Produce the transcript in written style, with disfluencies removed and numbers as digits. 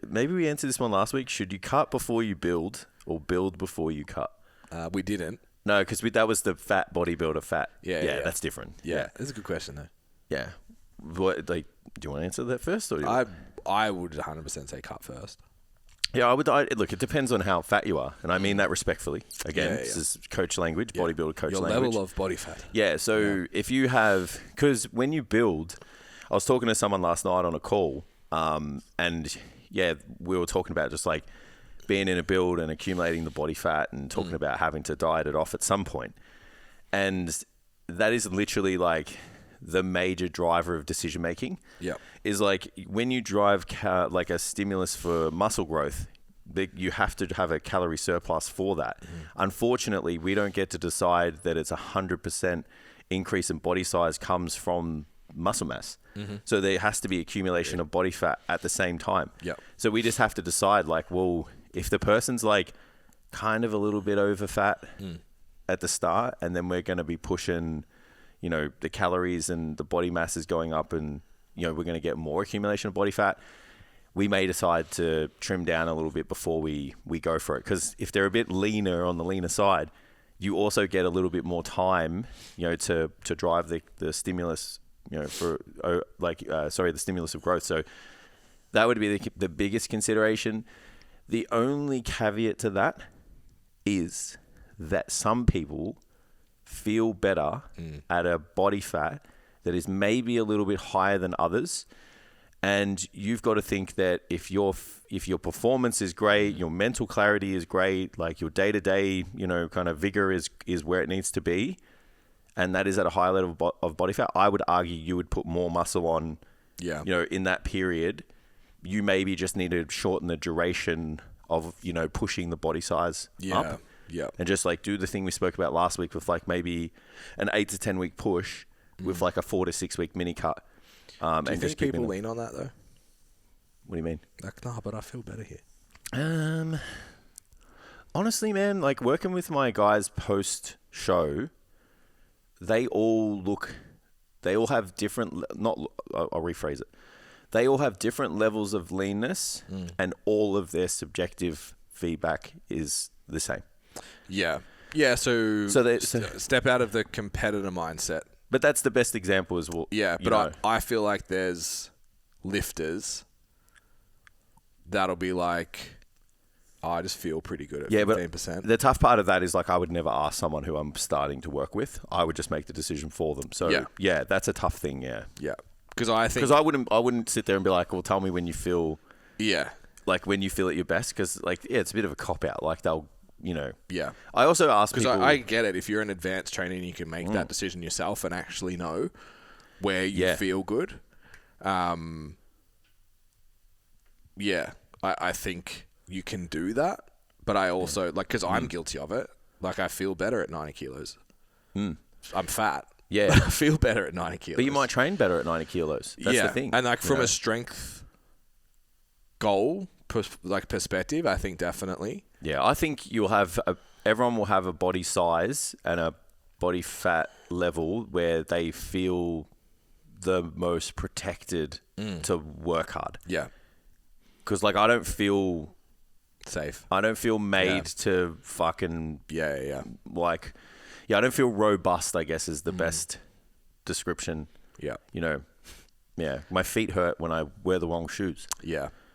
maybe we answered this one last week. Should you cut before you build or build before you cut? We didn't. No, because that was the fat bodybuilder fat. Yeah. That's different. Yeah, that's a good question though. Yeah. What, do you want to answer that first? Or I would 100% say cut first. Yeah, I would. Look, it depends on how fat you are, and I mean that respectfully. Again, this is coach language, bodybuilder coach language. Your level of body fat. Yeah, so if you have... Because when you build... I was talking to someone last night on a call, and yeah, we were talking about just like being in a build and accumulating the body fat and talking about having to diet it off at some point. And that is literally like the major driver of decision making. Yeah. Is like when you drive like a stimulus for muscle growth, you have to have a calorie surplus for that. Unfortunately, we don't get to decide that it's 100% increase in body size comes from muscle mass. So there has to be accumulation of body fat at the same time. So we just have to decide like, well, if the person's like kind of a little bit over fat at the start, and then we're going to be pushing, the calories and the body mass is going up, and, we're going to get more accumulation of body fat, we may decide to trim down a little bit before we go for it. Because if they're a bit leaner on the leaner side, you also get a little bit more time, to drive the stimulus, the stimulus of growth. So that would be the biggest consideration. The only caveat to that is that some people feel better at a body fat that is maybe a little bit higher than others. And you've got to think that if your performance is great, your mental clarity is great, like your day-to-day, kind of vigor is where it needs to be, and that is at a high level of body fat, I would argue you would put more muscle on, in that period. You maybe just need to shorten the duration of, pushing the body size up. Yeah. And just like do the thing we spoke about last week with like maybe an 8 to 10 week push with like a 4 to 6 week mini cut. Do you think just people lean on that though? What do you mean? Like, nah, but I feel better here. Honestly, man, like working with my guys post show, they all have different, I'll rephrase it. They all have different levels of leanness, and all of their subjective feedback is the same. Yeah. Yeah, so step out of the competitor mindset. But that's the best example as well. Yeah, but I feel like there's lifters that'll be like, I just feel pretty good at 15%. But the tough part of that is like I would never ask someone who I'm starting to work with. I would just make the decision for them. So yeah that's a tough thing. Yeah. Because I wouldn't sit there and be like, well, tell me when you feel like when you feel at your best, because like it's a bit of a cop out. Like they'll I also ask people, because I get it. If you're an advanced trainer and you can make that decision yourself and actually know where you feel good, I think you can do that. But I also because I'm guilty of it. Like I feel better at 90 kilos. I'm fat. Yeah, but I feel better at 90 kilos. But you might train better at 90 kilos. That's the thing. And like from a strength goal perspective, I think definitely. Yeah, I think everyone will have a body size and a body fat level where they feel the most protected to work hard. Yeah. Because like I don't feel safe. I don't feel made to fucking like I don't feel robust, I guess is the best description. Yeah. My feet hurt when I wear the wrong shoes. Yeah.